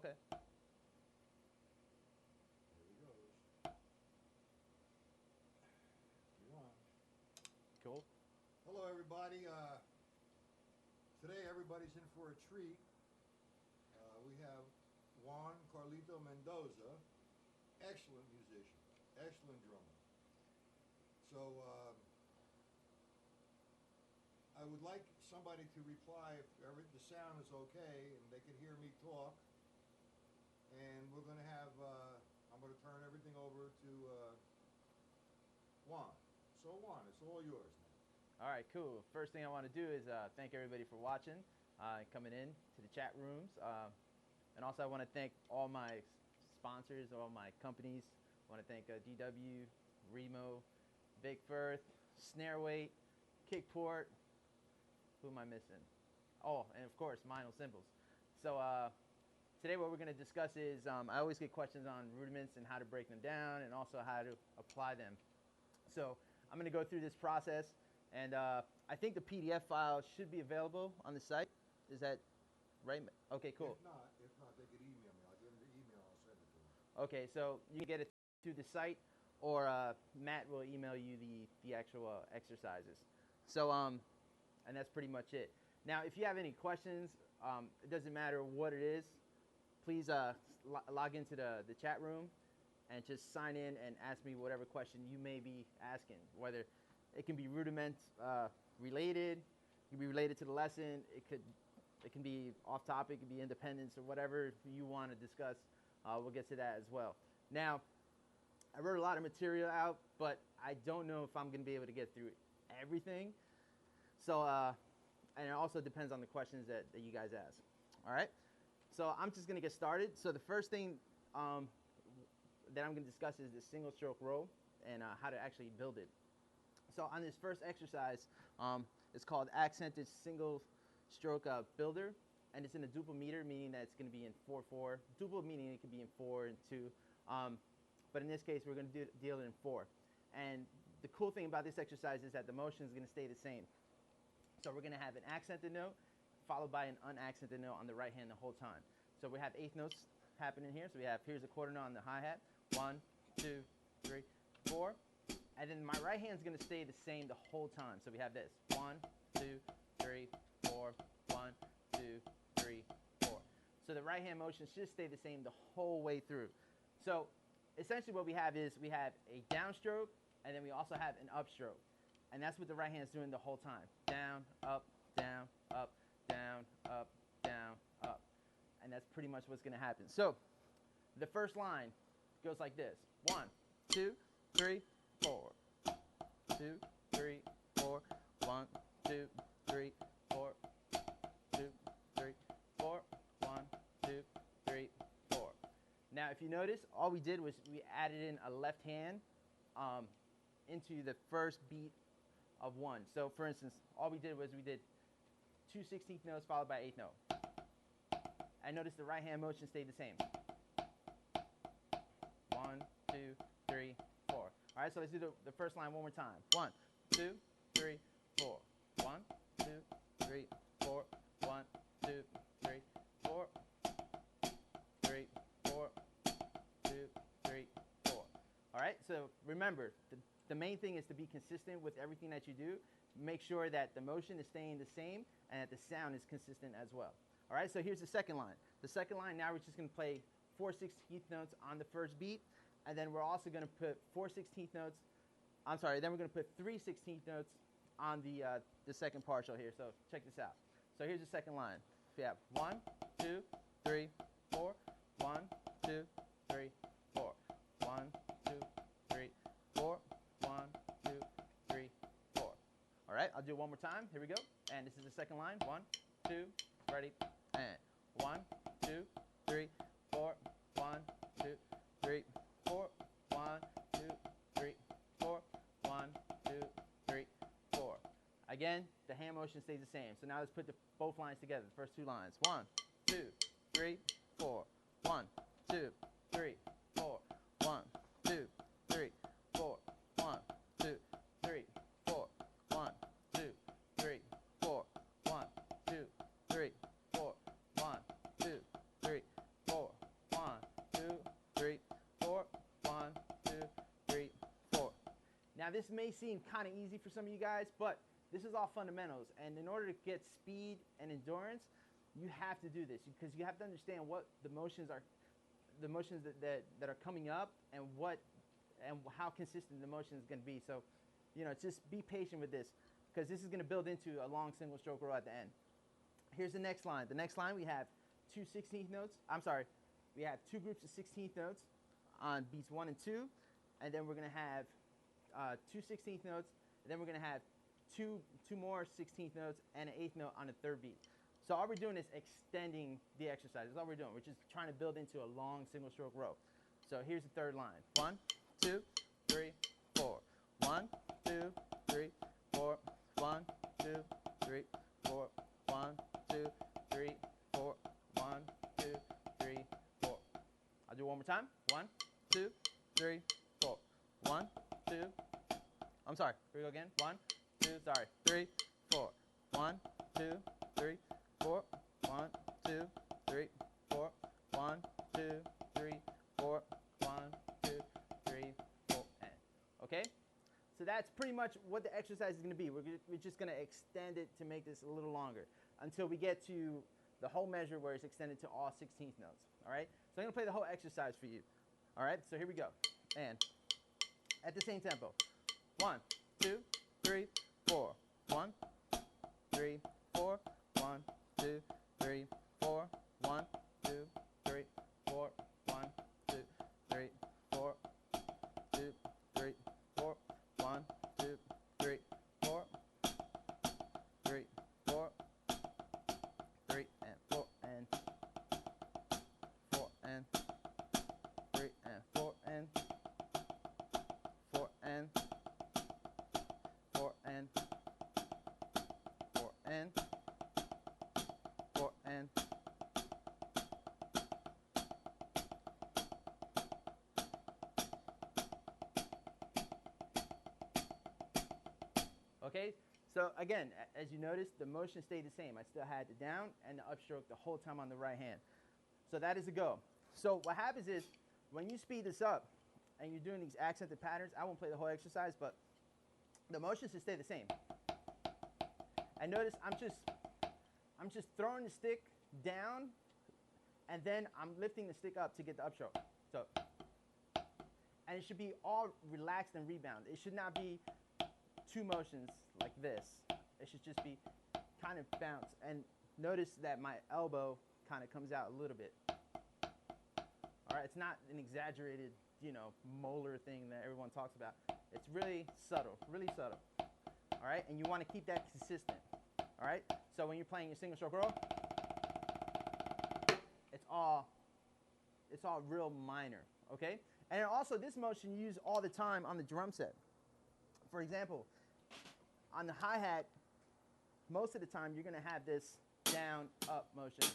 Okay. Here he goes. You're on. Cool. Hello, everybody. Today, everybody's in for a treat. We have Juan Carlito Mendoza, excellent musician, excellent drummer. So, I would like somebody to reply if the sound is okay and they can hear me talk. And we're going to have, I'm going to turn everything over to Juan. So Juan, it's all yours now. All right, cool. First thing I want to do is thank everybody for watching, coming in to the chat rooms. And also I want to thank all my sponsors, all my companies. I want to thank DW, Remo, Big Firth, Snareweight, Kickport. Who am I missing? Oh, and of course, Vinyl Cymbals. So today what we're going to discuss is, I always get questions on rudiments and how to break them down and also how to apply them. So I'm going to go through this process, and I think the PDF file should be available on the site. Is that right? Okay, cool. If not, they could email me. I'll give them the email. I'll send it to them. Okay, so you can get it through the site, or Matt will email you the actual exercises. So and that's pretty much it. Now, if you have any questions, it doesn't matter what it is. Please log into the chat room and just sign in and ask me whatever question you may be asking. Whether it can be rudiment related, it can be related to the lesson. It can be off topic. It can be independence or whatever you want to discuss. We'll get to that as well. Now, I wrote a lot of material out, but I don't know if I'm going to be able to get through everything. So, and it also depends on the questions that you guys ask. All right. So I'm just going to get started. So the first thing that I'm going to discuss is the single stroke roll and how to actually build it. So on this first exercise, it's called accented single stroke builder, and it's in a duple meter, meaning that it's going to be in 4/4. Duple meaning it can be in 4 and 2, but in this case we're going to deal it in 4. And the cool thing about this exercise is that the motion is going to stay the same. So we're going to have an accented note followed by an unaccented note on the right hand the whole time. So we have eighth notes happening here. So here's a quarter note on the hi-hat. 1, 2, 3, 4. And then my right hand is going to stay the same the whole time. So we have this. 1, 2, 3, 4. 1, 2, 3, 4. So the right hand motion should stay the same the whole way through. So essentially what we have is we have a downstroke, and then we also have an upstroke. And that's what the right hand is doing the whole time. Down, up, down, up, down, up, down, up. And that's pretty much what's going to happen. So the first line goes like this. 1, 2, 3, 4. 2, 3, 4. 1, 2, 3, 4. 2, 3, 4. 1, 2, 3, 4. Now, if you notice, all we did was we added in a left hand into the first beat of 1. So for instance, all we did was we did 2 16th notes followed by 8th note. And notice the right hand motion stayed the same. 1, 2, 3, 4. All right, so let's do the first line one more time. 1, 2, 3, 4. 1, 2, 3, 4. 1, 2, 3, 4. 3, 4. 2, 3, 4. All right, so remember, the main thing is to be consistent with everything that you do. Make sure that the motion is staying the same and that the sound is consistent as well. All right, so here's the second line. The second line, now we're just going to play 4 16th notes on the first beat, and then we're also going to put 4 16th notes. I'm sorry, then we're going to put 3 16th notes on the second partial here. So check this out. So here's the second line. We have 1, 2, 3, 4. 1, 2, 3, 4. 1, 2, 3, 4. 1, 2, 3, 4. All right, I'll do it one more time. Here we go. And this is the second line. 1, 2, ready, and 1, 2, 3, 4. 1, 2, 3, 4. 1, 2, 3, 4. 1, 2, 3, 4. Again, the hand motion stays the same. So now let's put both lines together. The first two lines. 1, 2, 3, 4. 1, 2, 3, 4. 1, 2, 3, 4. 1, 2, 3, 4. 1, 2, 3, 4. 1, 2, 3, 4. 1, 2, 3, 4. Now this may seem kind of easy for some of you guys, but this is all fundamentals, and in order to get speed and endurance, you have to do this because you have to understand what the motions are, that are coming up, and how consistent the motion is going to be. So, you know, just be patient with this because this is going to build into a long single stroke row at the end. Here's the next line. The next line we have two 16th notes. I'm sorry, we have two groups of 16th notes on beats 1 and 2, and then we're going to have two 16th notes, and then we're going to have two more 16th notes and an 8th note on the third beat. So all we're doing is extending the exercise. That's all we're doing. We're just trying to build into a long single stroke row. So here's the third line. 1, 2, 3, 4. 1, 2, 3, 4. 1, 2, 3, 4. 1, 2, 3, 4. 1, 2, 3, 4. I'll do it one more time. 1, 2, 3, 4. 1, 2. I'm sorry. Here we go again. 1, 2. Sorry. 3, 4. 1, 2, 3, 4. 1, 2, 3, 4. 1, 2, 3, 4. 1, 2, 3, 4. And okay. So that's pretty much what the exercise is going to be. We're just going to extend it to make this a little longer until we get to the whole measure where it's extended to all 16th notes. All right. So I'm going to play the whole exercise for you. All right. So here we go. And at the same tempo. 1, 2, 3, 4. 1, 3, 4. 1, 2, 3, 4. 1, 2, 3, 4. 1, 2, 3, 4. 2, 3, 4. 1, 2, 3, 4. 3, 4. 3 and 4 and 4 and 3 and 4 and 4 and 4 and 4 and 4 and okay, so again, as you notice, the motion stayed the same. I still had the down and the upstroke the whole time on the right hand. So that is a go. So what happens is when you speed this up and you're doing these accented patterns, I won't play the whole exercise, but the motion should stay the same. And notice I'm just throwing the stick down, and then I'm lifting the stick up to get the upstroke. So, and it should be all relaxed and rebound. It should not be two motions like this. It should just be kind of bounce. And notice that my elbow kind of comes out a little bit. All right, it's not an exaggerated, you know, molar thing that everyone talks about. It's really subtle, really subtle. All right, and you want to keep that consistent. All right, so when you're playing your single stroke roll, it's all real minor. Okay, and also this motion you use all the time on the drum set. For example, on the hi-hat, most of the time you're going to have this down, up motion.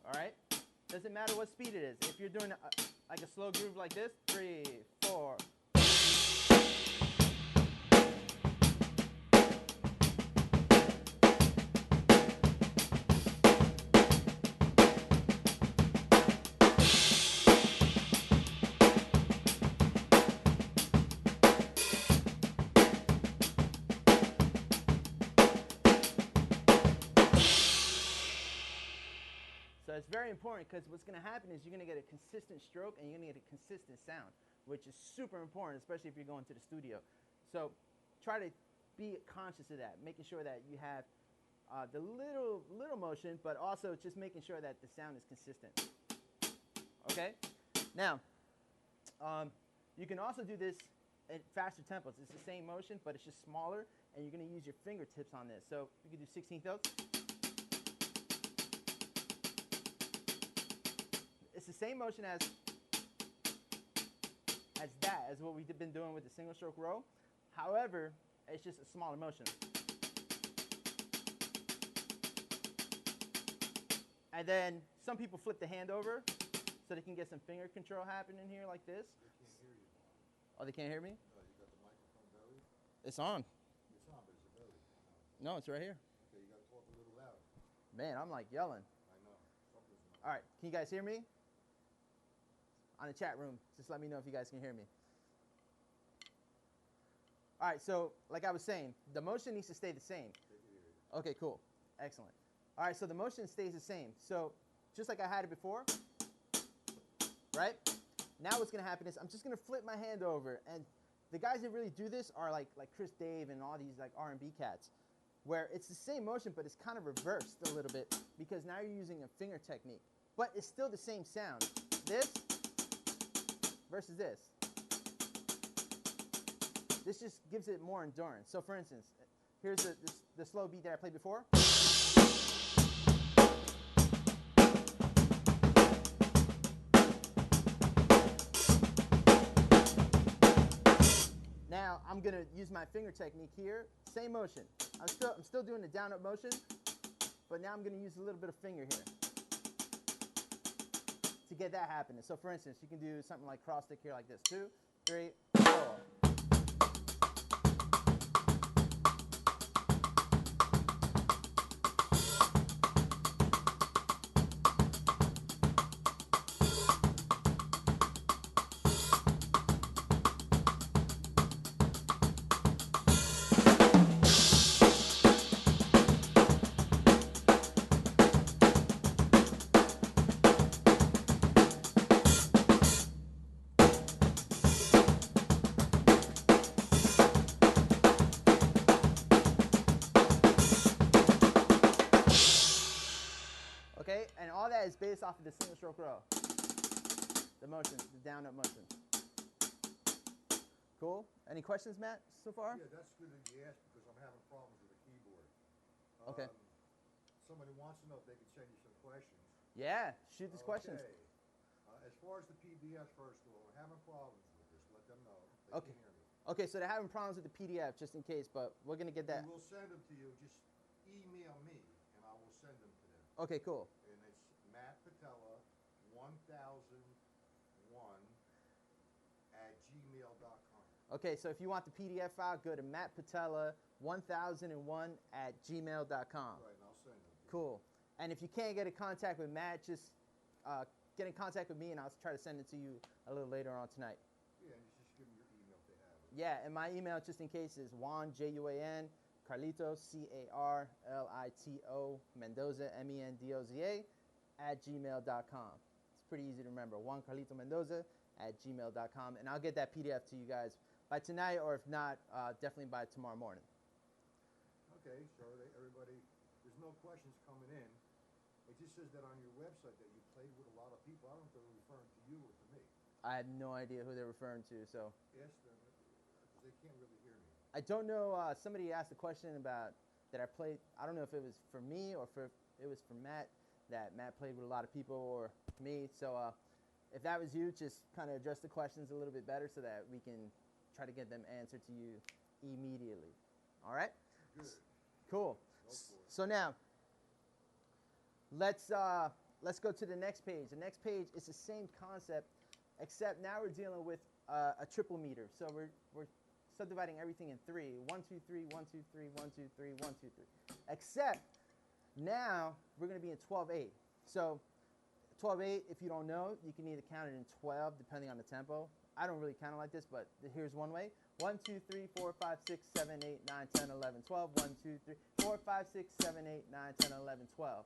All right? Doesn't matter what speed it is. If you're doing like a slow groove like this, 3, 4. So it's very important because what's going to happen is you're going to get a consistent stroke and you're going to get a consistent sound, which is super important, especially if you're going to the studio. So try to be conscious of that, making sure that you have the little motion, but also just making sure that the sound is consistent. Okay? Now, you can also do this at faster tempos. It's the same motion, but it's just smaller, and you're going to use your fingertips on this. So you can do 16th notes. It's the same motion as what we've been doing with the single stroke row. However, it's just a smaller motion. And then some people flip the hand over so they can get some finger control happening here like this. They can't hear you, Juan. Oh, they can't hear me? No, you got the microphone belly? It's on. It's on, but it's a belly. No, it's right here. Okay, you got to talk a little louder. Man, I'm like yelling. I know. Something's not. All right, can you guys hear me? On the chat room, just let me know if you guys can hear me. All right, so like I was saying, the motion needs to stay the same. They can hear you. Okay, cool. Excellent. All right, so the motion stays the same. So just like I had it before, right? Now what's going to happen is I'm just going to flip my hand over. And the guys that really do this are like Chris Dave and all these like R&B cats, where it's the same motion, but it's kind of reversed a little bit because now you're using a finger technique. But it's still the same sound. This versus this. This just gives it more endurance. So for instance, here's the slow beat that I played before. Now I'm gonna use my finger technique here. Same motion. I'm still doing the down up motion, but now I'm gonna use a little bit of finger here to get that happening. So for instance, you can do something like cross stick here like this. 2, 3, 4. Okay, and all that is based off of the single stroke row. The motion, the down up motion. Cool. Any questions, Matt, so far? Yeah, that's good that you asked because I'm having problems with the keyboard. Okay. Somebody wants to know if they can send you some questions. Yeah, shoot these questions. As far as the PDF, first of all, I'm having problems with this. Let them know. They Okay. can hear me. Okay, so they're having problems with the PDF, just in case, but we're gonna get that. We will send them to you. Just email me, and I will send them to them. Okay, cool. And it's Matt Patella 1001 at gmail.com. Okay, so if you want the PDF file, go to mattpatella1001 at gmail.com. Right, and I'll send them to you. Cool. And if you can't get in contact with Matt, just get in contact with me, and I'll try to send it to you a little later on tonight. Yeah, and you just give them your email if they have it. Yeah, and my email, just in case, is Juan, Juan, Carlito, Carlito, Mendoza, Mendoza, at gmail.com. It's pretty easy to remember. JuanCarlitoMendoza at gmail.com. And I'll get that PDF to you guys by tonight, or if not, definitely by tomorrow morning. Okay, so everybody, there's no questions coming in. It just says that on your website that you played with a lot of people. I don't know if they're referring to you or to me. I have no idea who they're referring to, so. Ask them, because they can't really hear me. I don't know. Somebody asked a question about that I played. I don't know if it was for me or if it was for Matt, that Matt played with a lot of people or me. So if that was you, just kind of address the questions a little bit better so that we can try to get them answered to you immediately. All right? Good. Cool. So now, let's go to the next page. The next page is the same concept, except now we're dealing with a triple meter. So we're subdividing everything in 3. 1, 2, 3, 1, 2, 3, 1, 2, 3, 1, 2, 3. Except now we're going to be in 12/8. So 12/8, if you don't know, you can either count it in 12 depending on the tempo. I don't really count it like this, but here's one way. 1, 2, 3, 4, 5, 6, 7, 8, 9, 10, 11, 12. 1, 2, 3, 4, 5, 6, 7, 8, 9, 10, 11, 12.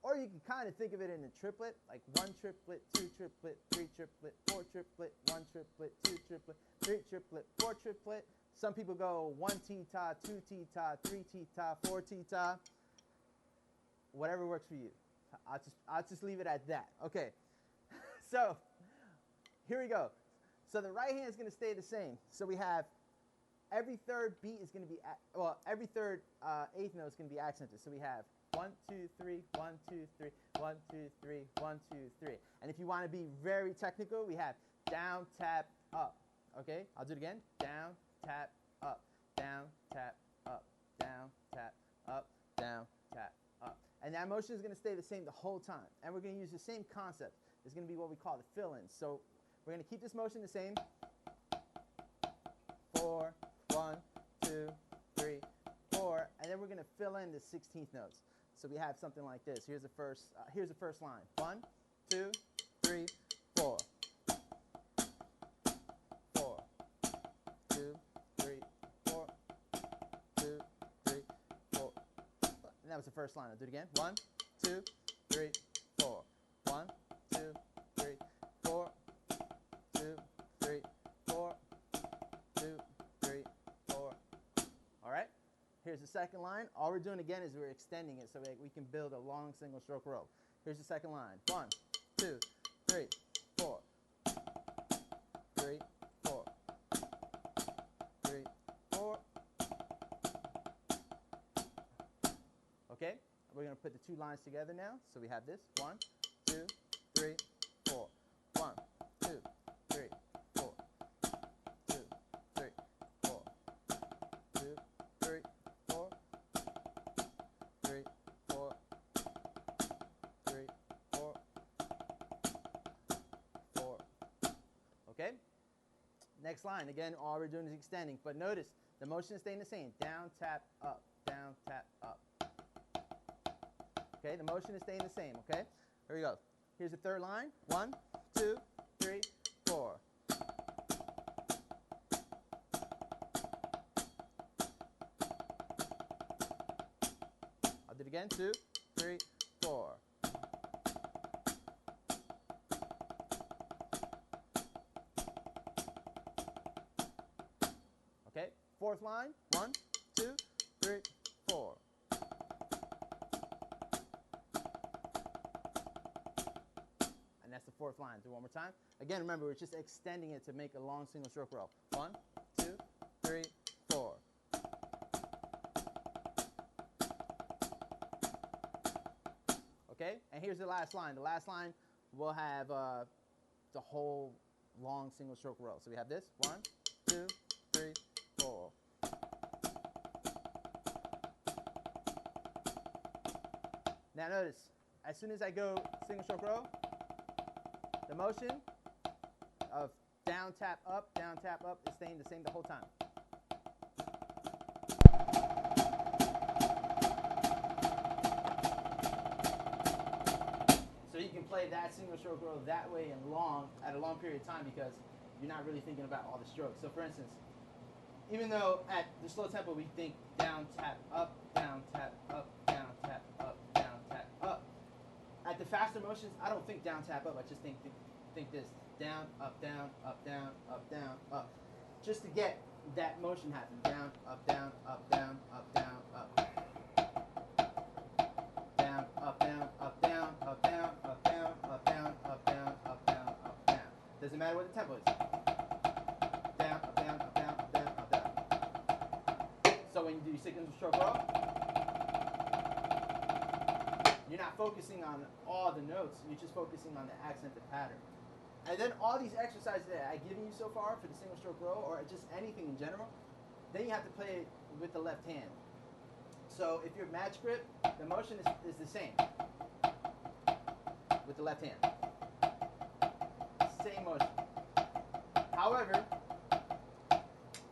Or you can kind of think of it in a triplet, like 1 triplet, 2 triplet, 3 triplet, 4 triplet, 1 triplet, 2 triplet, 3 triplet, 4 triplet. Some people go 1 t-ta, 2 t-ta, 3 t-ta, 4 t-ta. Whatever works for you. I'll just leave it at that. Okay. So here we go. So the right hand is going to stay the same. So we have every third beat is going to be, every third eighth note is going to be accented. So we have 1, 2, 3, 1, 2, 3, 1, 2, 3, 1, 2, 3. And if you want to be very technical, we have down, tap, up. Okay, I'll do it again. Down, tap, up. Down, tap, up. Down, tap, up. Down, tap, up. And that motion is going to stay the same the whole time. And we're going to use the same concept. It's going to be what we call the fill-ins. So we're going to keep this motion the same. 4, 1, 2, 3, 4. And then we're going to fill in the 16th notes. So we have something like this. Here's the first line. 1, 2, 3, 4. 4, 2, 3, 4. that was the first line. I'll do it again. 1, 2, 3, 4. 1, 2, 3, 4. 2, 3, 4. 2, 3, 4. All right. Here's the second line. All we're doing again is we're extending it so that we can build a long single stroke row. Here's the second line. 1, 2, 3, 4. 3, 4. 3, 4. Okay, we're going to put the two lines together now. So we have this. 1, 2, 3, 4. 1, 2, 3, 4. 2, 3, 4. 2, 3, 4. 3, 4. 3, 4. 4. Okay. Next line. Again, all we're doing is extending. But notice the motion is staying the same. Down, tap, up. Down, tap, up. Okay, the motion is staying the same, okay? Here we go. Here's the third line. 1, 2, 3, 4. I'll do it again. 2, 3, 4. Okay, fourth line. 1, 2, 3, 4. And that's the fourth line. Do it one more time. Again, remember, we're just extending it to make a long single stroke row. 1, 2, 3, 4. Okay, and here's the last line. The last line will have the whole long single stroke row. So we have this. 1, 2, 3, 4. Now notice, as soon as I go single stroke row, the motion of down, tap, up is staying the same the whole time. So you can play that single stroke row that way and long at a long period of time because you're not really thinking about all the strokes. So for instance, even though at the slow tempo we think down, tap, up, down, tap, up, down, tap, up, down, tap, up. At the faster motions, I don't think down, tap, up. I just think this. Down, up, down, up, down, up, down, up. Just to get that motion happen. Down, up, down, up, down, up, down, up. Down, up, down, up, down, up, down, up, down, up, down, up, down, up, down, up, down. Doesn't matter what the tempo is. Down, up, down, up, down, up, down, up, down. So when you do your single stroke row, you're not focusing on all the notes, you're just focusing on the accented pattern. And then all these exercises that I've given you so far for the single stroke row, or just anything in general, then you have to play it with the left hand. So if you're match grip, the motion is the same with the left hand. Same motion. However,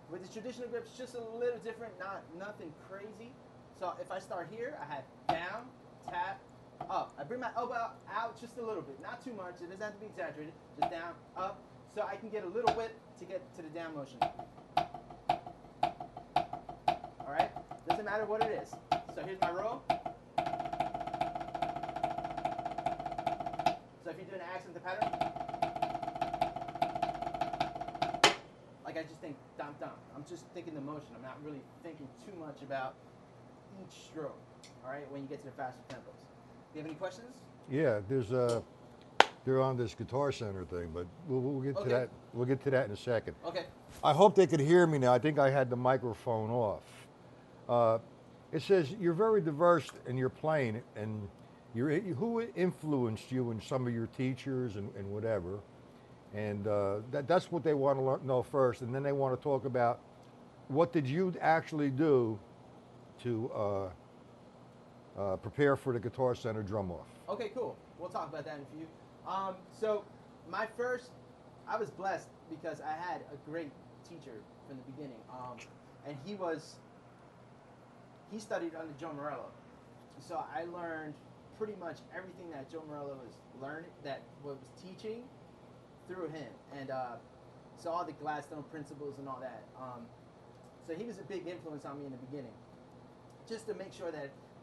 with the traditional grip, it's just a little different, nothing crazy. So if I start here, I have down, tap, up. I bring my elbow out just a little bit, not too much. It doesn't have to be exaggerated. Just down, up, so I can get a little whip to get to the down motion. All right? Doesn't matter what it is. So here's my row. So if you're doing an accented pattern, like I just think dum dum. I'm just thinking the motion. I'm not really thinking too much about each stroke. All right? When you get to the faster tempos. Do you have any questions? Yeah, they're on this Guitar Center thing, but we'll get to that. We'll get to that in a second. Okay. I hope they could hear me now. I think I had the microphone off. It says you're very diverse in your playing, and who influenced you and some of your teachers and whatever, and that's what they want to know first, and then they want to talk about what did you actually do to prepare for the Guitar Center drum off. Okay, cool. We'll talk about that in a few. So I was blessed because I had a great teacher from the beginning, and he studied under Joe Morello. So I learned pretty much everything that Joe Morello was teaching through him, and so all the Gladstone principles and all that. So he was a big influence on me in the beginning, just to make sure that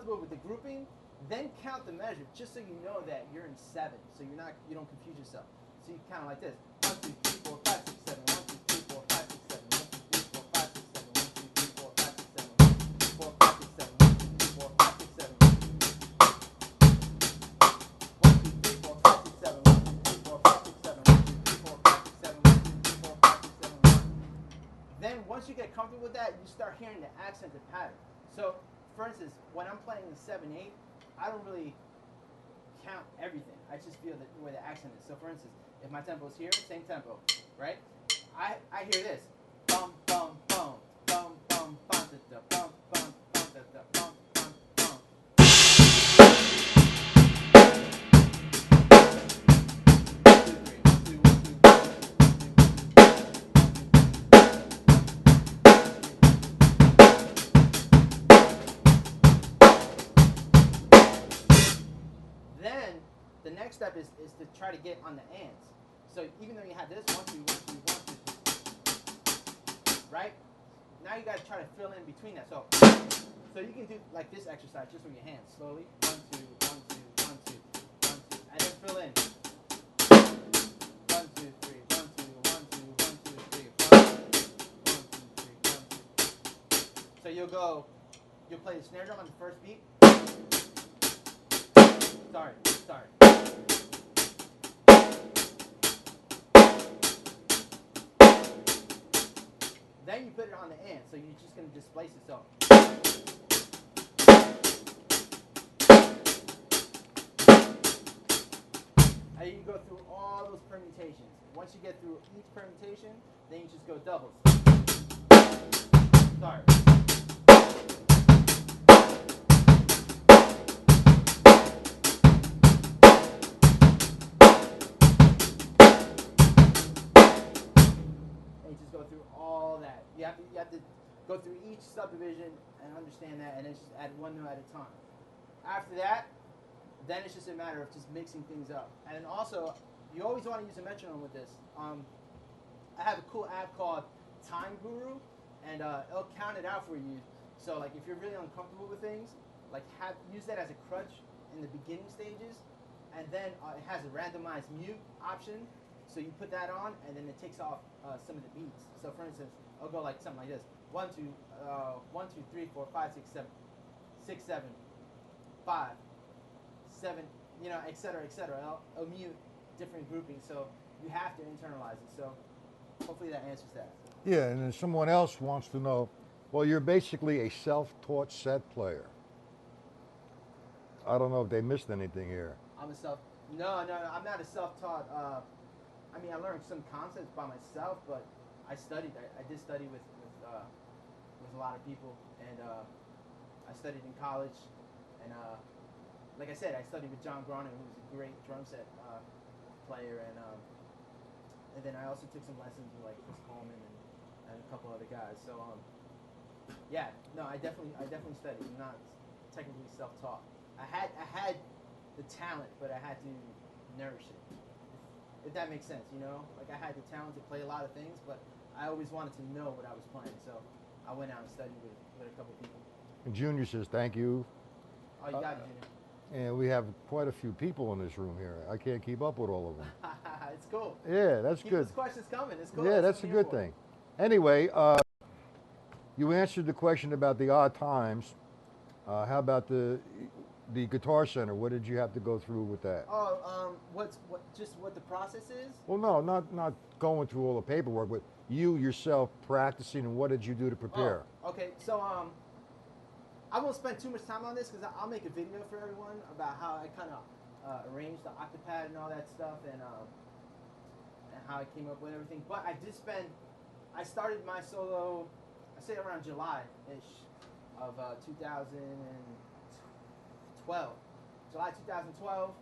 comfortable with the grouping, then count the measure, just so you know that you're in 7, so you don't confuse yourself. So you count like this: 1, 2, 3, 4, 5, 6, 7. 1, 2, 3, 4, 5, 6, 7. 1, 2, 3, 4, 5, 6, 7. 1, 2, 3, 4, 5, 6, 7. 1, 2, 3, 4, 5, 6, 7. 1, 2, 3, 4, 5, 6, 7. 1, 2, 3, 4, 5, 6, 7. 1, 2, 3, 4, 5, 6, 7. 1, 2, 3, 4, 5, 6, 7. 1, 2, 3, 4, 5, 6, 7. 1. Then once you get comfortable with that, you start hearing the accented pattern. So, for instance, when I'm playing the 7/8, I don't really count everything. I just feel where the accent is. So, for instance, if my tempo is here, same tempo, right? I hear this: bum bum bum bum bum bum da da bum bum bum da da bum bum bum. Then the next step is to try to get on the ands. So even though you have this 1 2 1 2 1 2, right? Now you got to try to fill in between that. So you can do like this exercise just with your hands slowly. 1 2 1 2 1 2 1 2, and then fill in 1 2 3 1 2 1 2 1 2 3 1 2 3 1 2. So you'll play the snare drum on the first beat. Sorry. Then you put it on the end, so you're just going to displace yourself. And you go through all those permutations. Once you get through each permutation, then you just go doubles. Sorry. Go through all that. You have to go through each subdivision and understand that, and then just add one note at a time. After that, then it's just a matter of just mixing things up. And also, you always want to use a metronome with this. I have a cool app called Time Guru, and it'll count it out for you. So like if you're really uncomfortable with things, like use that as a crutch in the beginning stages, and then it has a randomized mute option. So you put that on, and then it takes off some of the beats. So for instance, I'll go like something like this: 1 2 1 2 3 4 5 6 7 6 7 5 7, etc. etc. I'll mute different groupings, so you have to internalize it. So hopefully that answers that. Yeah, and then someone else wants to know. Well, you're basically a self-taught set player. I don't know if they missed anything here. No, I'm not a self-taught. I mean, I learned some concepts by myself, but I studied. I did study with a lot of people, and I studied in college, and like I said, I studied with John Groningen, who was a great drum set player, and then I also took some lessons with like Chris Coleman and a couple other guys. So yeah, no, I definitely studied. I'm not technically self-taught. I had the talent, but I had to nourish it. If that makes sense, like I had the talent to play a lot of things, but I always wanted to know what I was playing, so I went out and studied with a couple people. And Junior says thank you. Oh, you got it, Junior. And we have quite a few people in this room here. I can't keep up with all of them. It's cool. Yeah, that's Keep good. those questions coming. It's cool. Yeah, that's a good thing. Anyway, you answered the question about the odd times. How about the Guitar Center? What did you have to go through with that? Oh, what the process is? Well, no, not going through all the paperwork, but you yourself practicing, and what did you do to prepare? Oh, okay, so I won't spend too much time on this because I'll make a video for everyone about how I kind of arranged the octopad and all that stuff, and how I came up with everything. But I started my solo, I say around July-ish of 2012. July 2012,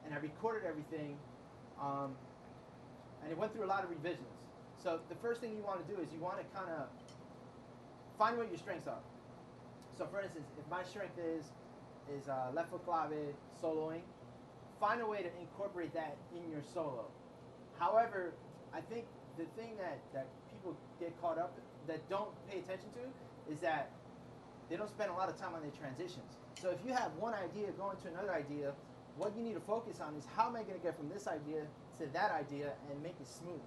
and I recorded everything, and it went through a lot of revisions. So the first thing you want to do is you want to kind of find what your strengths are. So for instance, if my strength is left foot clave soloing, find a way to incorporate that in your solo. However, I think the thing that people get caught up, that don't pay attention to, is that they don't spend a lot of time on their transitions. So if you have one idea going to another idea, what you need to focus on is how am I going to get from this idea to that idea and make it smooth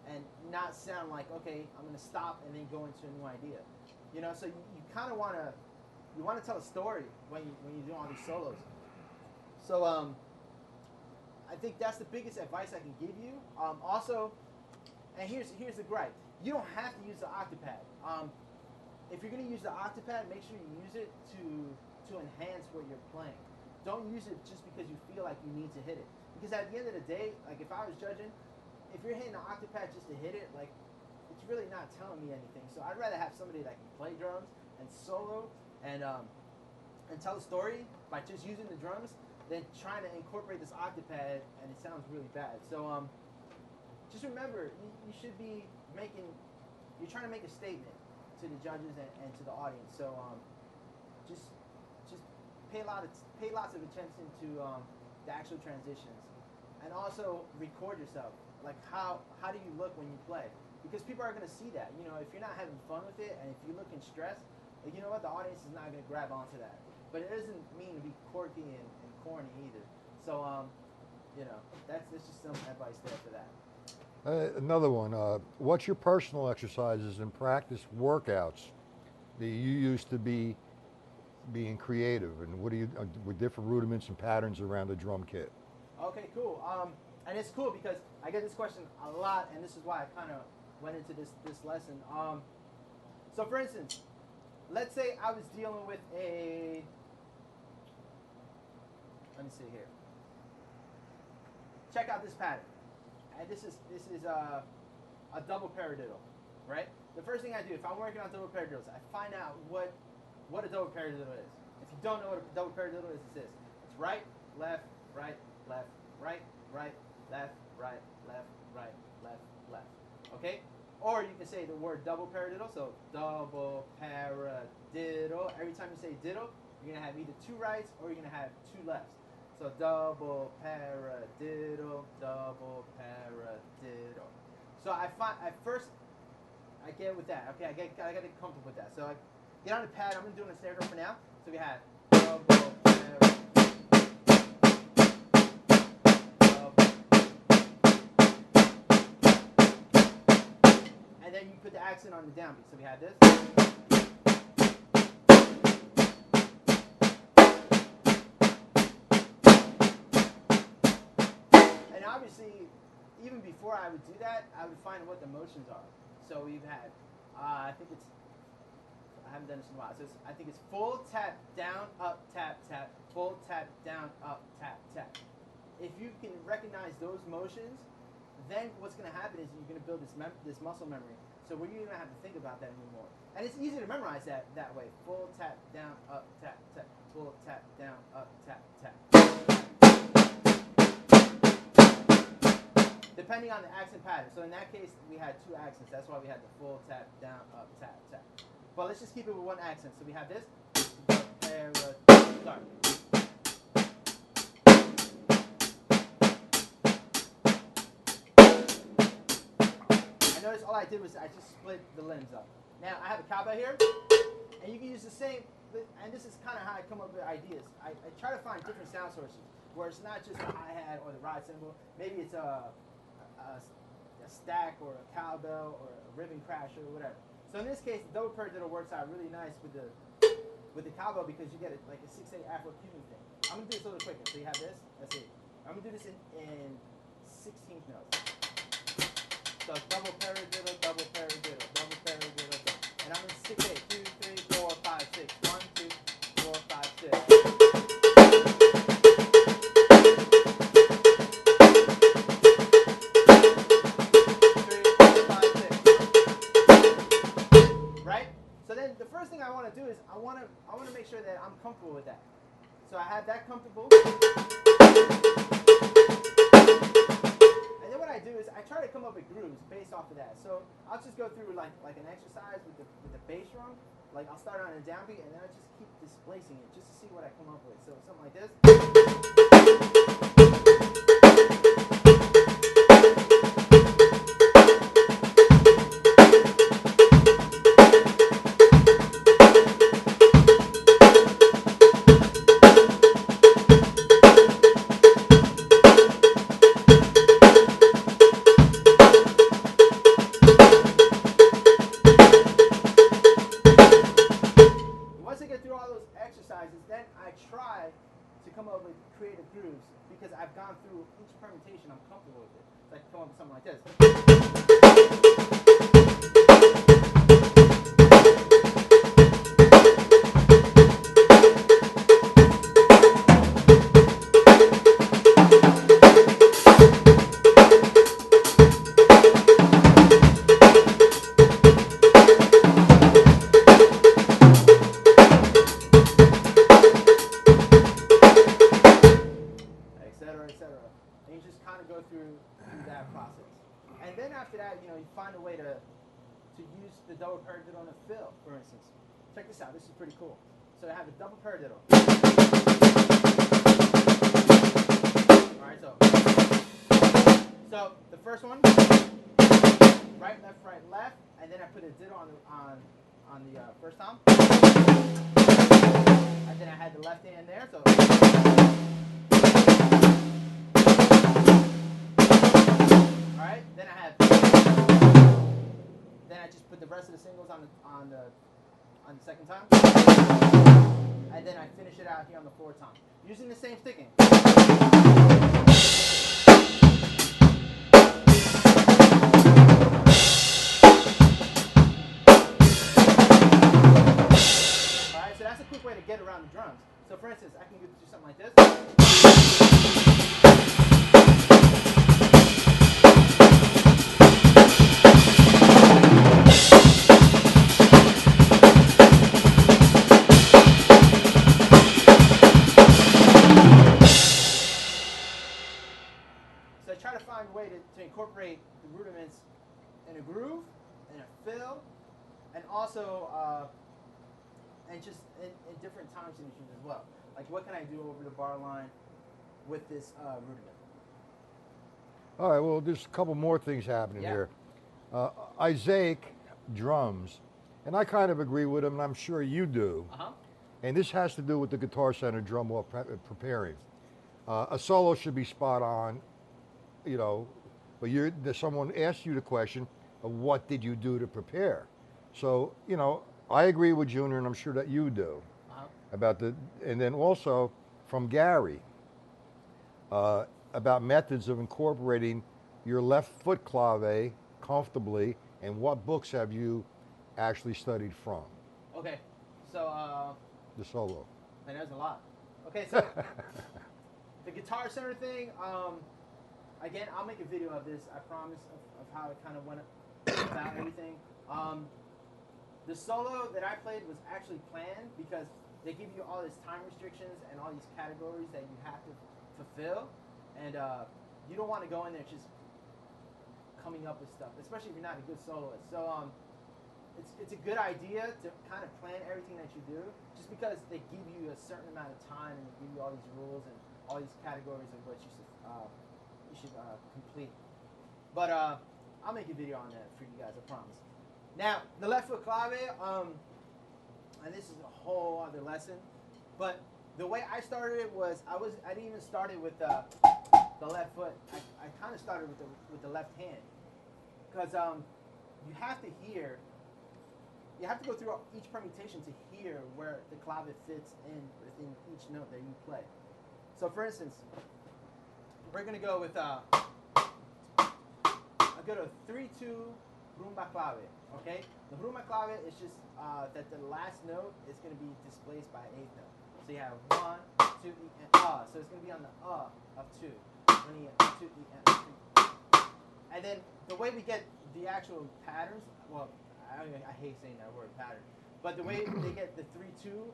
and not sound like, okay, I'm going to stop and then go into a new idea. You know, so you kind of want to tell a story when you're doing all these solos. So I think that's the biggest advice I can give you. Also, and here's the gripe. You don't have to use the octapad. If you're going to use the octapad, make sure you use it to enhance what you're playing. Don't use it just because you feel like you need to hit it. Because at the end of the day, like if I was judging, if you're hitting the octapad just to hit it, like it's really not telling me anything. So I'd rather have somebody that can play drums and solo and tell a story by just using the drums than trying to incorporate this octapad and it sounds really bad. So just remember, you should be you're trying to make a statement to the judges and to the audience. So just pay lots of attention to the actual transitions, and also record yourself. Like how do you look when you play? Because people are going to see that. You know, if you're not having fun with it, and if you're looking stressed, like, you know what, the audience is not going to grab onto that. But it doesn't mean to be quirky and corny either. So you know, that's just some advice there for that. Another one. What's your personal exercises and practice workouts that you used to be being creative, and what do you with different rudiments and patterns around the drum kit? Okay, cool. And it's cool because I get this question a lot, and this is why I kind of went into this lesson. So for instance, let's say I was dealing with let me see here. Check out this pattern. And this is a double paradiddle, right? The first thing I do, if I'm working on double paradiddles, I find out what a double paradiddle is. If you don't know what a double paradiddle is, it's this. It's right, left, right, left, right, right, left, right, left, right, left, left. Okay? Or you can say the word double paradiddle, so double paradiddle. Every time you say diddle, you're gonna have either two rights or you're gonna have two lefts. So double paradiddle, double paradiddle. So I get with that. Okay, I gotta get comfortable with that. So I get on the pad. I'm gonna do it on the snare drum for now. So we have double paradiddle. And then you put the accent on the downbeat. So we have this. Obviously, even before I would do that, I would find what the motions are. So we've had, I haven't done this in a while. So I think it's full tap, down, up, tap, tap, full tap, down, up, tap, tap. If you can recognize those motions, then what's going to happen is you're going to build this muscle memory. So where you're going to have to think about that anymore. And it's easy to memorize that way. Full tap, down, up, tap, tap, full tap, down, up, tap, tap. Depending on the accent pattern. So in that case, we had two accents. That's why we had the full tap, down, up, tap, tap. But let's just keep it with one accent. So we have this. Sorry. I noticed all I did was I just split the limbs up. Now I have a cowbell here, and you can use the same, and this is kind of how I come up with ideas. I try to find different sound sources where it's not just the hi-hat or the ride cymbal. Maybe it's a stack or a cowbell or a ribbon crasher or whatever. So in this case, the double paradiddle works out really nice with the cowbell because you get it like a 6/8 Afro-Cuban thing. I'm gonna do this a little quicker. So you have this. Let's see. I'm gonna do this in 16th notes. So double paradiddle, double paradiddle, double paradiddle, and I'm in 6/8. 2, 3, 4, 5, 6. 1, 2, 4, 5, 6. I want to do is I want to make sure that I'm comfortable with that. So I have that comfortable. And then what I do is I try to come up with grooves based off of that. So I'll just go through like an exercise with the bass drum. Like I'll start on a downbeat and then I just keep displacing it just to see what I come up with. So something like this. come up with creative grooves because I've gone through each permutation. I'm comfortable with it. So I can come up with something like this. And you just kind of go through that process. And then after that, you find a way to use the double paradiddle on a fill, for instance. Check this out. This is pretty cool. So I have a double paradiddle. All right, so the first one, right, left, and then I put a diddle on the first tom. And then I had the left hand there, so. Alright, then I just put the rest of the singles on the second time. And then I finish it out here on the fourth time. Using the same sticking. Alright, so that's a quick way to get around the drums. So for instance, I can do something like this. Try to find a way to incorporate the rudiments in a groove, in a fill, and also and just in different time signatures as well. Like what can I do over the bar line with this rudiment? All right, well, there's a couple more things happening here. Isaac drums, and I kind of agree with him, and I'm sure you do. And this has to do with the Guitar Center drum while preparing. A solo should be spot on. But someone asked you the question of what did you do to prepare? So, I agree with Junior, and I'm sure that you do, about and then also from Gary, about methods of incorporating your left foot clave comfortably, and what books have you actually studied from? Okay, so the solo. And there's a lot. Okay, so the Guitar Center thing, again, I'll make a video of this, I promise, of how it kind of went about everything. The solo that I played was actually planned because they give you all these time restrictions and all these categories that you have to fulfill. And you don't want to go in there just coming up with stuff, especially if you're not a good soloist. So it's a good idea to kind of plan everything that you do, just because they give you a certain amount of time and they give you all these rules and all these categories of what you should complete. But I'll make a video on that for you guys, I promise. Now, the left foot clave, and this is a whole other lesson, but the way I started it was I didn't even start it with the left foot. I kind of started with the left hand, because you have to go through each permutation to hear where the clave fits within each note that you play. So, for instance, we're gonna go with I go to 3-2 rumba clave. Okay, the rumba clave is just that the last note is gonna be displaced by an eighth note. So you have 1, 2, E, and so it's gonna be on the of 2. 1, E, 2, E, and 3. And then the way we get the actual patterns, well, I hate saying that word pattern, but the way they get the 3-2,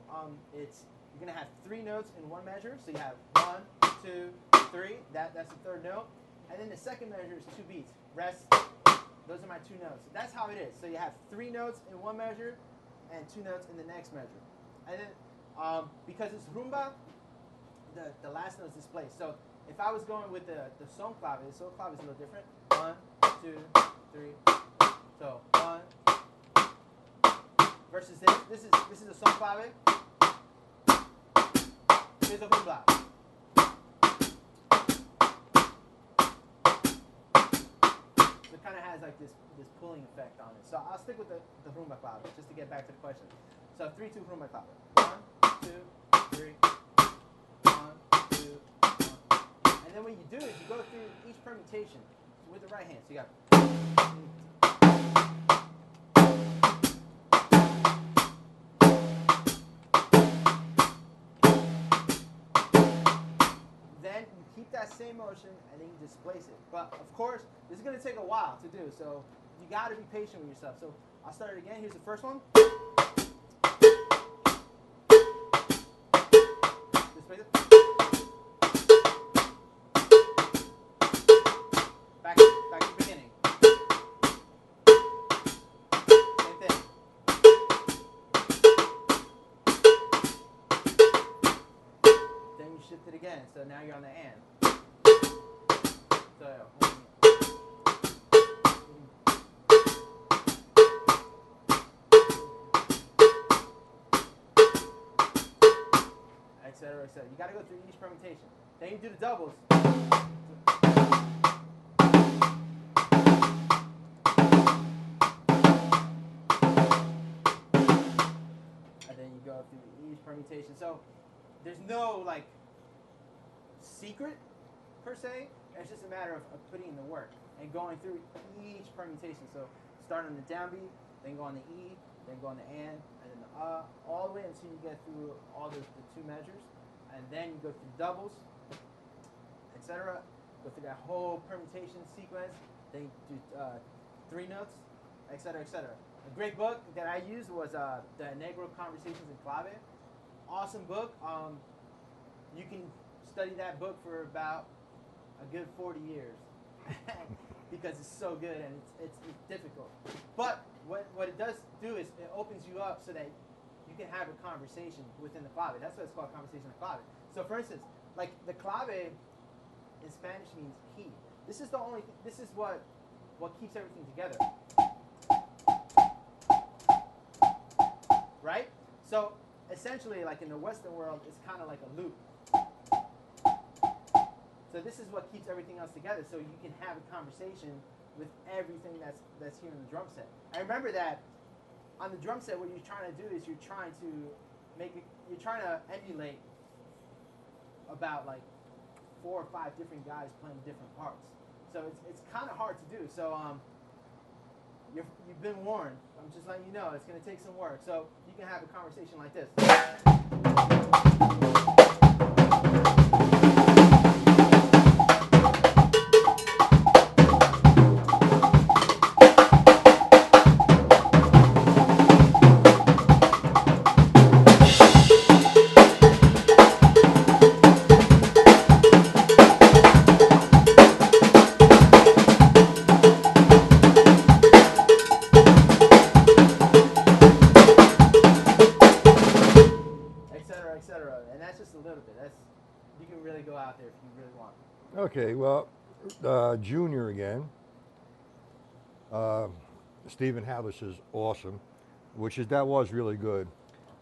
it's you're gonna have 3 notes in one measure. So you have 1, 2, 3. That's the third note, and then the second measure is 2 beats. Rest. Those are my 2 notes. That's how it is. So you have 3 notes in one measure and 2 notes in the next measure. And then because it's rumba, the last note is displaced. So if I was going with the son clave is a little different. 1, 2, 3. So 1 versus this is a son clave. Here's a rumba. So it kind of has like this pulling effect on it. So I'll stick with the rumba clave just to get back to the question. So 3-2 rumba clave. 1, 2, 3. 1, And then what you do is you go through each permutation with the right hand. So you got. Then you keep that same motion and then you displace it. But of course, this is going to take a while to do. So you got to be patient with yourself. So I'll start it again. Here's the first one. Displace it. Back to the beginning. Same thing. Then you shift it again. So now you're on the and. So etc. etc. You got to go through each permutation. Then you do the doubles. And then you go through each permutation. So there's no like secret per se. It's just a matter of putting in the work and going through each permutation. So start on the downbeat, then go on the E, then go on the and then the all the way until you get through all the two measures, and then you go through doubles, etc. Go through that whole permutation sequence. Then you do three notes, etc., etc. A great book that I used was the Negro Conversations in Clave. Awesome book. You can study that book for about a good 40 years because it's so good and it's difficult. But what it does do is it opens you up so that you can have a conversation within the clave. That's why it's called conversation in clave. So for instance, like the clave in Spanish means key. This is what keeps everything together. Right? So essentially, like in the Western world, it's kind of like a loop. So this is what keeps everything else together, so you can have a conversation with everything that's here in the drum set. I remember that on the drum set, what you're trying to do is you're trying to emulate about like 4 or 5 different guys playing different parts. So it's kind of hard to do. So you've been warned. I'm just letting you know it's going to take some work. So you can have a conversation like this. And that's just a little bit. You can really go out there if you really want. Okay, well, Junior again. Stephen Hallis is awesome, that was really good.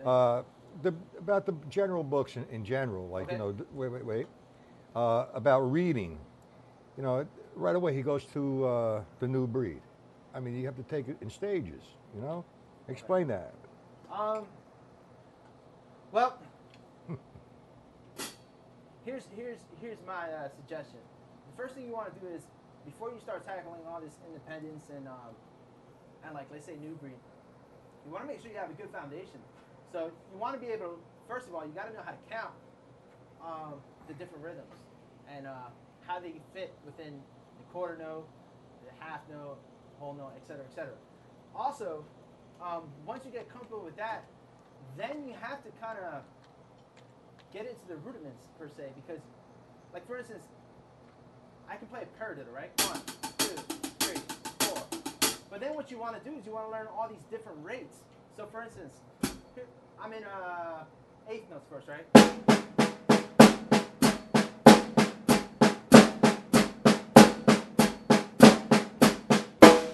About the general books in general, like, okay. Wait. About reading, right away he goes to the New Breed. I mean, you have to take it in stages, Explain that. Well, here's my suggestion. The first thing you want to do is, before you start tackling all this independence and like, let's say, New Breed, you want to make sure you have a good foundation. So you want to be able to, first of all, you got to know how to count the different rhythms and how they fit within the quarter note, the half note, whole note, etc., etc. Also, once you get comfortable with that, then you have to kind of get into the rudiments per se, because, like, for instance, I can play a paradiddle, right? 1, 2, 3, 4. But then what you want to do is you want to learn all these different rates. So for instance, here, I'm in 8th notes first, right?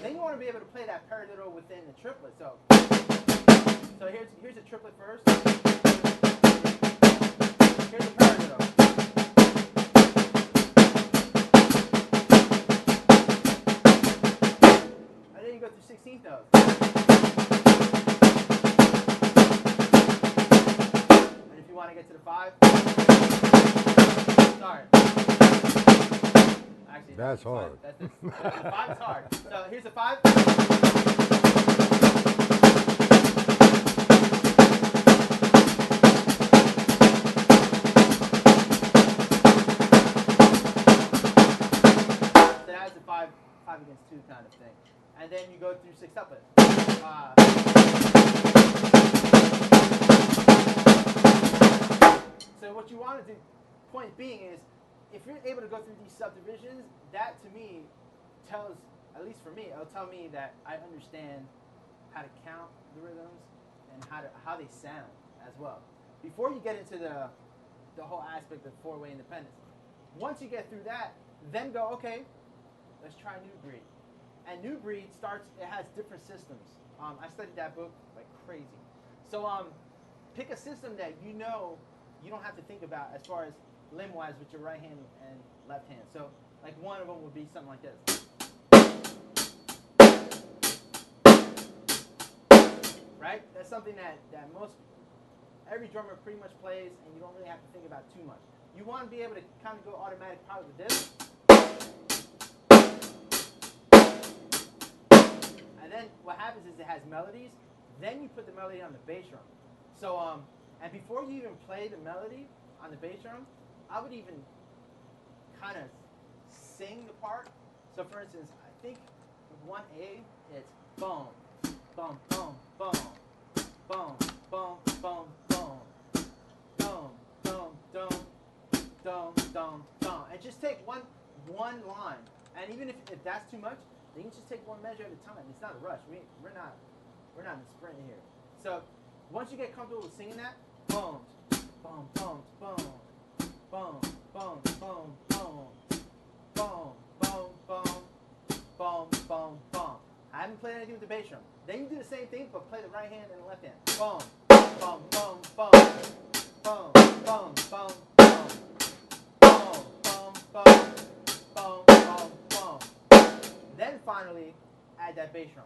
Then you want to be able to play that paradiddle within the triplet. So here's a triplet first. Here's a paradiddle. And then you go through 16th notes. And if you want to get to the 5, start. actually. That's five. hard. That's the 5 is hard. So here's the 5. So that's the 5 against 2 kind of thing. And then you go through 6 couplets. So what you want to do, point being is, if you're able to go through these subdivisions, that to me tells, at least for me, it'll tell me that I understand how to count the rhythms and how they sound as well. Before you get into the whole aspect of 4-way independence, once you get through that, then go, okay, let's try New Breed. And New Breed it has different systems. I studied that book like crazy. So pick a system that you know you don't have to think about as far as limb-wise with your right hand and left hand. So like one of them would be something like this. Right? That's something that every drummer pretty much plays, and you don't really have to think about too much. You want to be able to kind of go automatic power with this. And then what happens is it has melodies. Then you put the melody on the bass drum. So and before you even play the melody on the bass drum, I would even kind of sing the part. So for instance, I think 1A, it's boom, boom, boom, boom, boom, boom, boom, boom, boom, boom, dum, dum, dum, dum. And just take one line. And even if that's too much, then you can just take one measure at a time. It's not a rush. We're not in a sprint here. So once you get comfortable with singing that, boom, boom, boom, boom, boom, boom, boom, boom, boom, boom, boom, boom, boom, boom. I haven't played anything with the bass drum. Then you do the same thing, but play the right hand and the left hand. Boom, boom, boom, boom, boom, boom, boom, boom, boom, boom, boom, boom, boom, boom. Then finally, add that bass drum.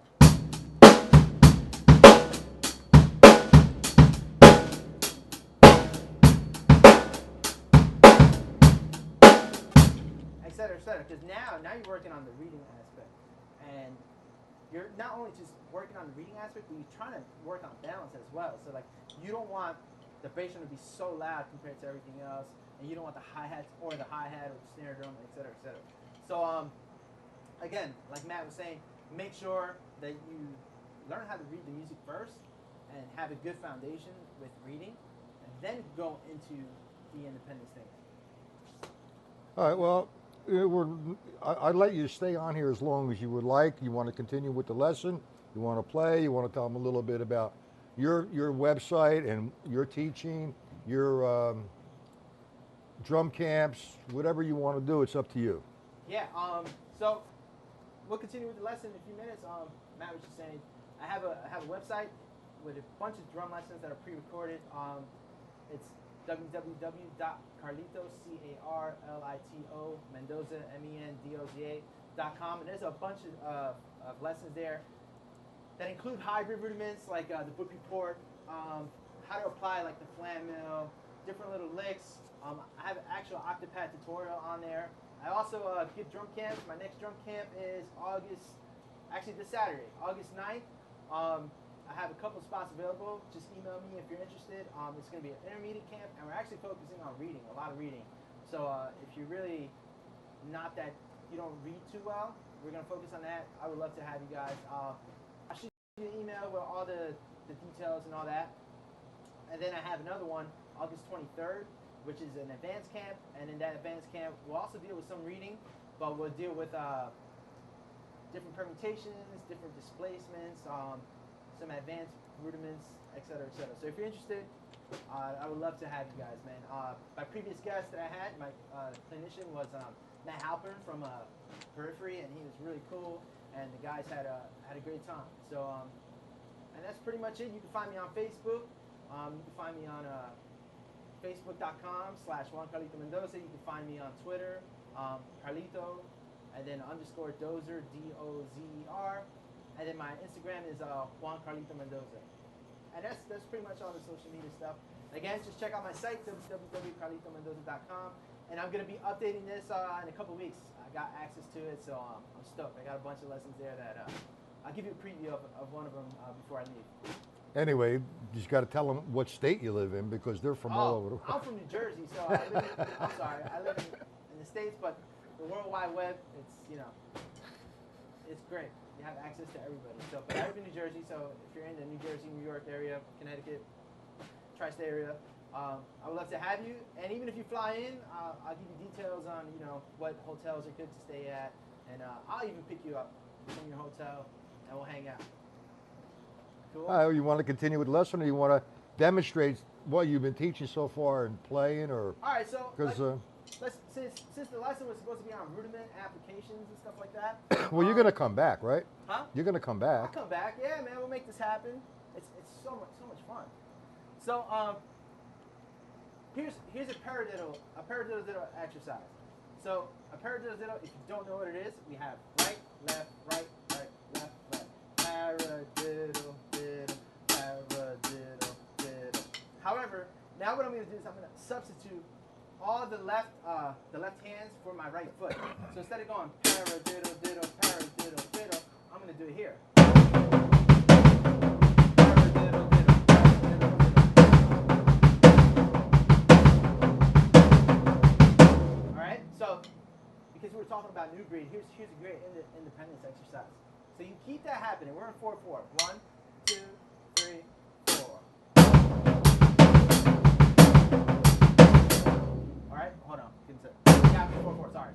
Etc. Because now you're working on the reading aspect, and you're not only just working on the reading aspect, but you're trying to work on balance as well. So like, you don't want the bass drum to be so loud compared to everything else, and you don't want the hi-hat or the snare drum, etc. So again, like Matt was saying, make sure that you learn how to read the music first and have a good foundation with reading, and then go into the independence thing. All right, well, I'd let you stay on here as long as you would like. You want to continue with the lesson? You want to play? You want to tell them a little bit about your website and your teaching, your drum camps, whatever you want to do, it's up to you. Yeah, so we'll continue with the lesson in a few minutes. Matt was just saying, I have a website with a bunch of drum lessons that are pre-recorded. It's www.CarlitoMendoza, MENDOZA.com, and there's a bunch of lessons there that include hybrid rudiments like the book report, how to apply like the flat mill, different little licks. I have an actual octopad tutorial on there. I also give drum camps. My next drum camp is this Saturday, August 9th. I have a couple spots available. Just email me if you're interested. It's going to be an intermediate camp, and we're actually focusing on reading, a lot of reading. So if you're really you don't read too well, we're going to focus on that. I would love to have you guys. I'll shoot you an email with all the details and all that. And then I have another one, August 23rd, which is an advanced camp. And in that advanced camp, we'll also deal with some reading, but we'll deal with different permutations, different displacements, some advanced rudiments, etc. So if you're interested, I would love to have you guys, man. My previous guest that I had, my clinician, was Matt Halpern from Periphery, and he was really cool, and the guys had a great time. So, and that's pretty much it. You can find me on Facebook. You can find me on Facebook.com/JuanCarlitoMendoza. You can find me on Twitter, Carlito, and then _Dozer, DOZER. And then my Instagram is Juan Carlito Mendoza. And that's pretty much all the social media stuff. Again, just check out my site, www.CarlitoMendoza.com. And I'm going to be updating this in a couple weeks. I got access to it, so I'm stoked. I got a bunch of lessons there that I'll give you a preview of one of them before I leave. Anyway, you just got to tell them what state you live in because they're from all over the world. I'm from New Jersey, so I live in the States, but the World Wide Web, it's great. You have access to everybody. So, but I live in New Jersey, so if you're in the New Jersey, New York area, Connecticut, tri-state area, I would love to have you. And even if you fly in, I'll give you details on what hotels are good to stay at, and I'll even pick you up from your hotel, and we'll hang out. Cool. You want to continue with the lesson, or you want to demonstrate what you've been teaching so far and playing, or? All right, so since the lesson was supposed to be on rudiment applications and stuff like that. Well, you're gonna come back, right? Huh? You're gonna come back. I'll come back. Yeah, man, we'll make this happen. It's so much fun. So here's a paradiddle exercise. So a paradiddle, if you don't know what it is, we have right, left, left. Paradiddle, diddle, paradiddle, diddle. However, now what I'm going to do is I'm going to substitute all the left hands for my right foot. So instead of going paradiddle, diddle, paradiddle, diddle, I'm going to do it here. Paradiddle, diddle, paradiddle, diddle. All right. So because we're talking about new breed, here's a great independence exercise. So you keep that happening. We're in 4/4. 1, 2, 3, 4. All right, hold on. Yeah, 4/4. Sorry.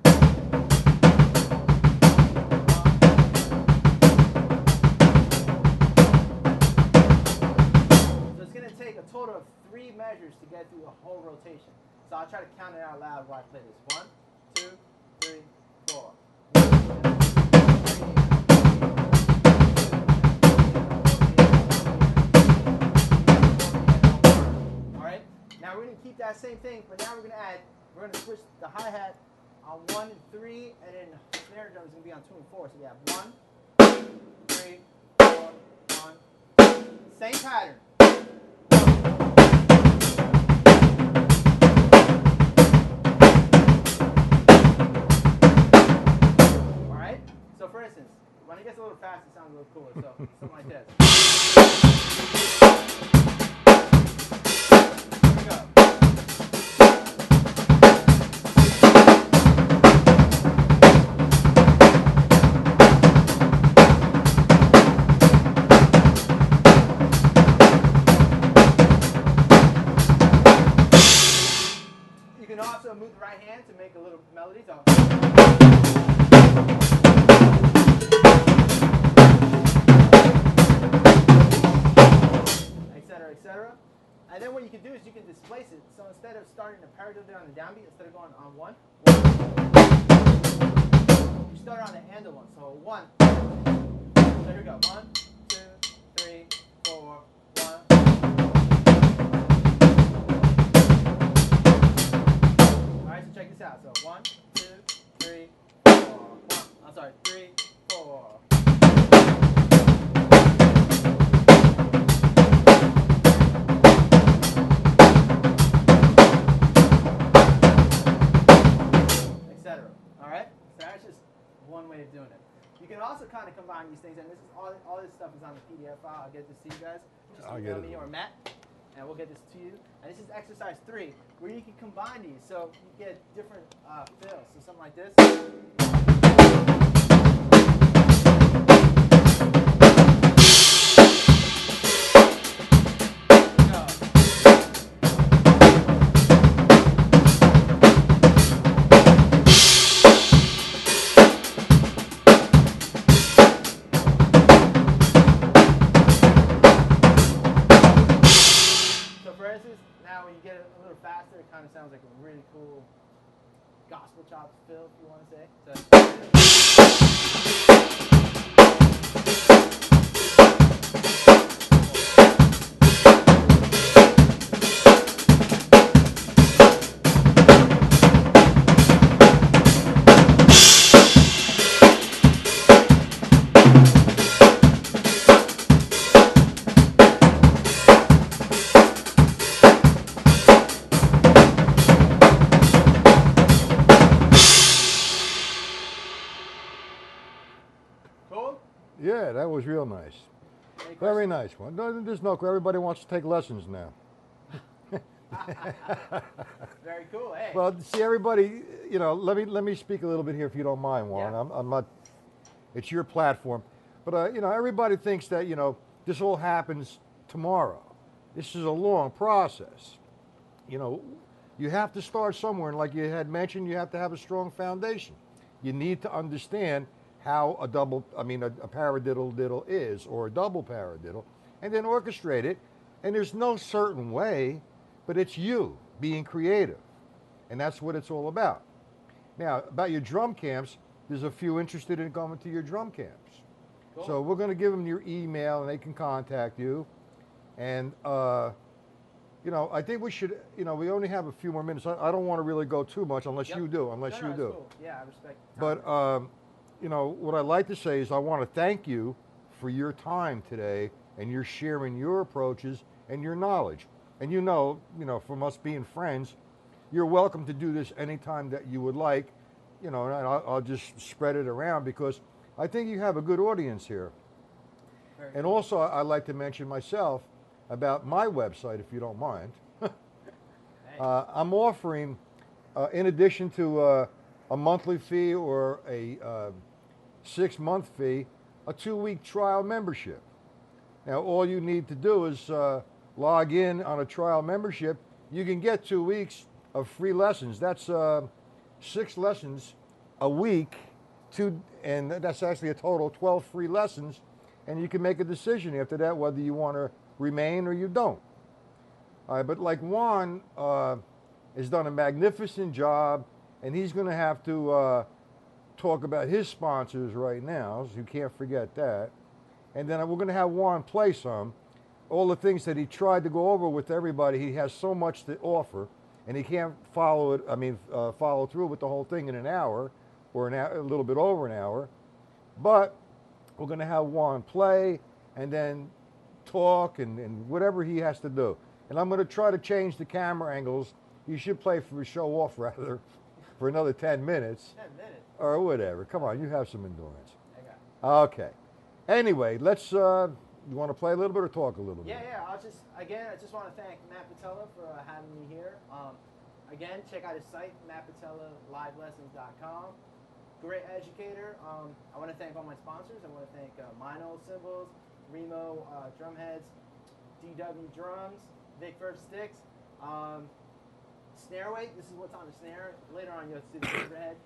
So it's going to take a total of 3 measures to get through a whole rotation. So I'll try to count it out loud while I play this. 1, 2, 3, 4. Now we're going to keep that same thing, but now we're going to switch the hi-hat on 1 and 3, and then the snare drum is going to be on 2 and 4. So we have 1, 2, 3, 4, 1, 2. Same pattern. All right? So for instance, when it gets a little fast, it sounds a little cooler. So something like this. Move the right hand to make a little melody. So. Etc. And then what you can do is you can displace it. So instead of starting the paradiddle on the downbeat, instead of going on 1, you start on the handle one. So 1. So here we go. 1, 2, 3, 4, 1. Check this out. So 1, 2, 3, 4. 1. I'm sorry. 3, 4. Etc. All right. So that's just one way of doing it. You can also kind of combine these things, and this is all this stuff is on the PDF file. I'll get this to you guys. Just email me or Matt, and we'll get this to you. And this is exercise 3, where you can combine these, so you get different fills. So something like this. Now when you get it a little faster, it kind of sounds like a really cool gospel chops fill, if you want to say. Yeah, that was real nice. Any Very questions? nice one. There's no. Everybody wants to take lessons now. Very cool. Hey. Well, see, everybody. Let me speak a little bit here, if you don't mind, Juan. Yeah. I'm not. It's your platform, but everybody thinks that this all happens tomorrow. This is a long process. You have to start somewhere, and like you had mentioned, you have to have a strong foundation. You need to understand how a paradiddle diddle is, or a double paradiddle, and then orchestrate it. And there's no certain way, but it's you being creative, and that's what it's all about. Now, about your drum camps, there's a few interested in coming to your drum camps. Cool. So we're going to give them your email, and they can contact you. And I think we should. We only have a few more minutes. I don't want to really go too much unless Yep. you do. Unless No, you it's do. cool. Yeah, I respect. But what I'd like to say is I want to thank you for your time today and your sharing your approaches and your knowledge. And from us being friends, you're welcome to do this anytime that you would like. And I'll just spread it around because I think you have a good audience here. Very And cool. also, I'd like to mention myself about my website, if you don't mind. Hey. I'm offering, in addition to a monthly fee or a 6-month fee, a 2-week trial membership. Now, all you need to do is log in on a trial membership. You can get 2 weeks of free lessons. That's 6 lessons a week, and that's actually a total of 12 free lessons. And you can make a decision after that whether you want to remain or you don't. But like Juan has done a magnificent job, and he's going to have to talk about his sponsors right now, so you can't forget that. And then we're going to have Juan play all the things that he tried to go over with everybody. He has so much to offer, and he can't follow through with the whole thing in an hour or a little bit over an hour. But we're going to have Juan play and then talk and whatever he has to do. And I'm going to try to change the camera angles. You should play for a show off rather for another 10 minutes. 10 minutes. Or whatever. Come on, you have some endurance. I got it. Okay. Anyway, let's, you want to play a little bit or talk a little bit? Yeah. I just want to thank Matt Patella for having me here. Again, check out his site, mattpatelalivelessons.com. Great educator. I want to thank all my sponsors. I want to thank Mino Cymbals, Remo Drumheads, DW Drums, Vic First Sticks, Snare Weight. This is what's on the snare. Later on, you'll see the overhead.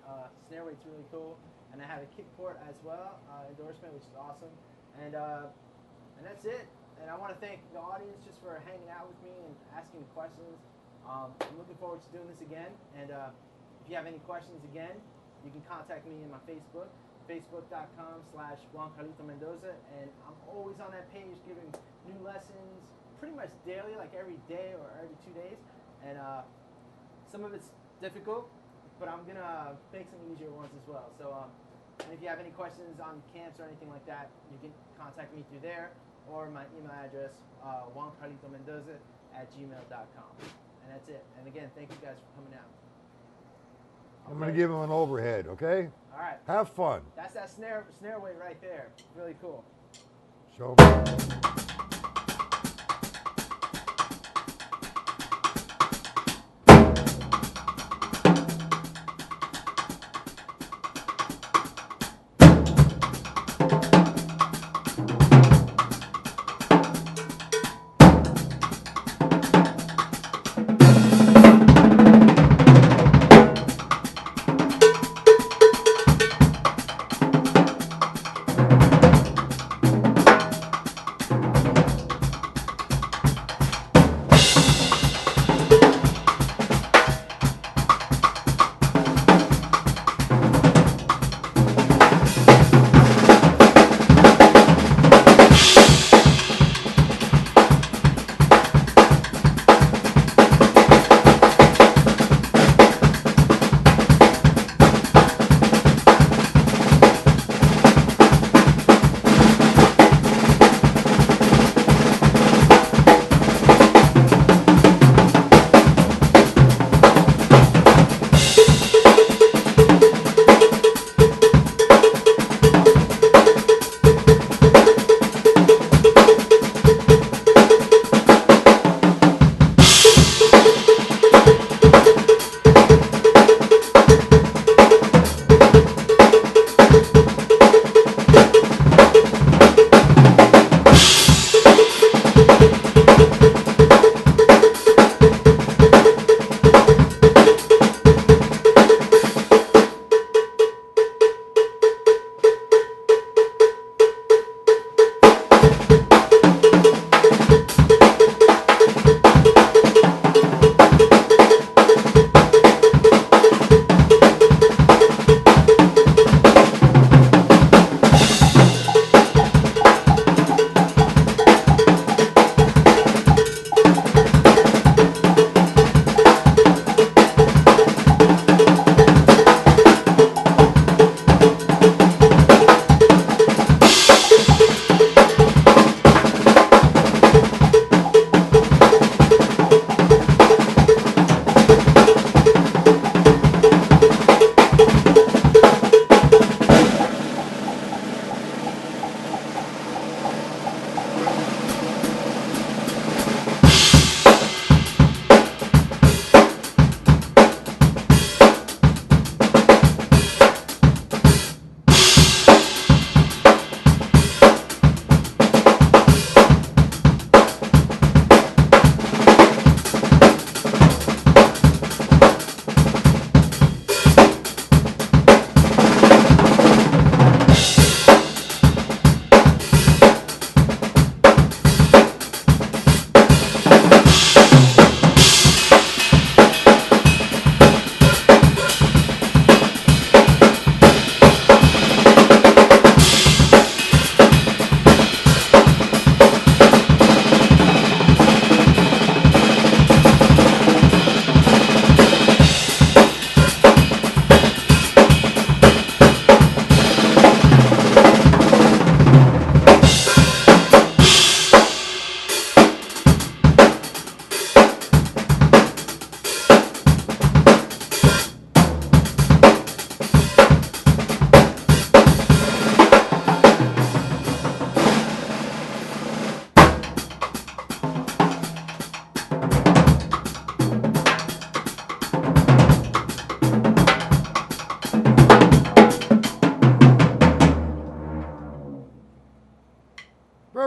Snare Weight's really cool. And I have a kick port as well, endorsement, which is awesome. And that's it. And I want to thank the audience just for hanging out with me and asking questions. I'm looking forward to doing this again. And if you have any questions again, you can contact me in my Facebook, facebook.com/JuanCarlitoMendoza. And I'm always on that page giving new lessons pretty much daily, like every day or every 2 days. And some of it's difficult, but I'm going to make some easier ones as well. So, and if you have any questions on camps or anything like that, you can contact me through there or my email address, JuanCarlitoMendoza@gmail.com. And that's it. And again, thank you guys for coming out. I'm going to give him an overhead, okay? All right. Have fun. That's that snare weight right there. Really cool. Show me.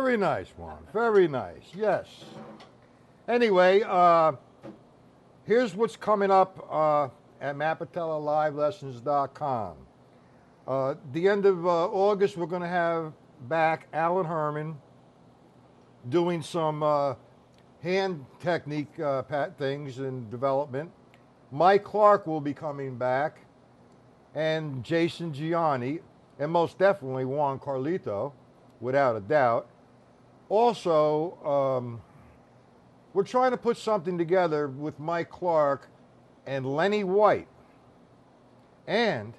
Very nice, Juan. Very nice. Yes. Anyway, here's what's coming up at MapatellaLiveLessons.com. The end of August, we're going to have back Alan Herman doing some hand technique things in development. Mike Clark will be coming back, and Jason Gianni, and most definitely Juan Carlito, without a doubt. Also, we're trying to put something together with Mike Clark and Lenny White and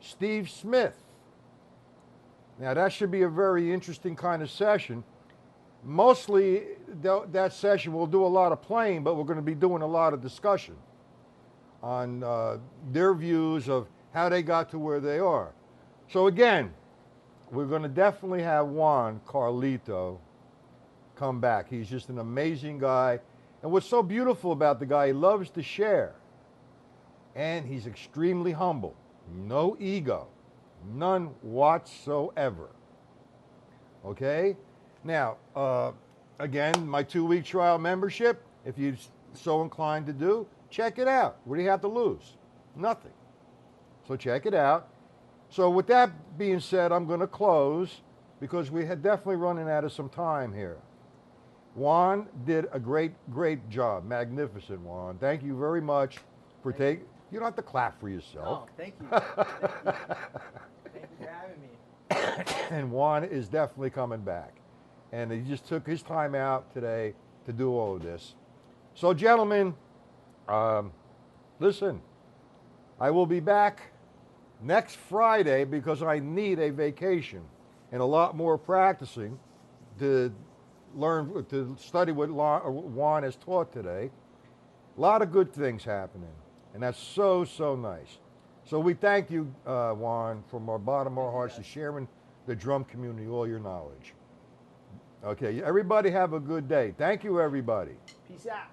Steve Smith. Now that should be a very interesting kind of session. Mostly that session we'll do a lot of playing, but we're going to be doing a lot of discussion on their views of how they got to where they are. So again, we're going to definitely have Juan Carlito come back. He's just an amazing guy. And what's so beautiful about the guy, he loves to share. And he's extremely humble. No ego. None whatsoever. Okay? Now, again, my 2-week trial membership, if you're so inclined to do, check it out. What do you have to lose? Nothing. So check it out. So with that being said, I'm going to close because we had definitely running out of some time here. Juan did a great job. Magnificent, Juan. Thank you very much for taking... You don't have to clap for yourself. Oh, thank you. Thank you. Thank you for having me. And Juan is definitely coming back. And he just took his time out today to do all of this. So, gentlemen, listen, I will be back next Friday because I need a vacation and a lot more practicing to learn, to study what Juan has taught today. A lot of good things happening, and that's so nice. So we thank you, Juan, from our bottom of our hearts, for sharing the drum community all your knowledge. Okay, everybody have a good day. Thank you, everybody. Peace out.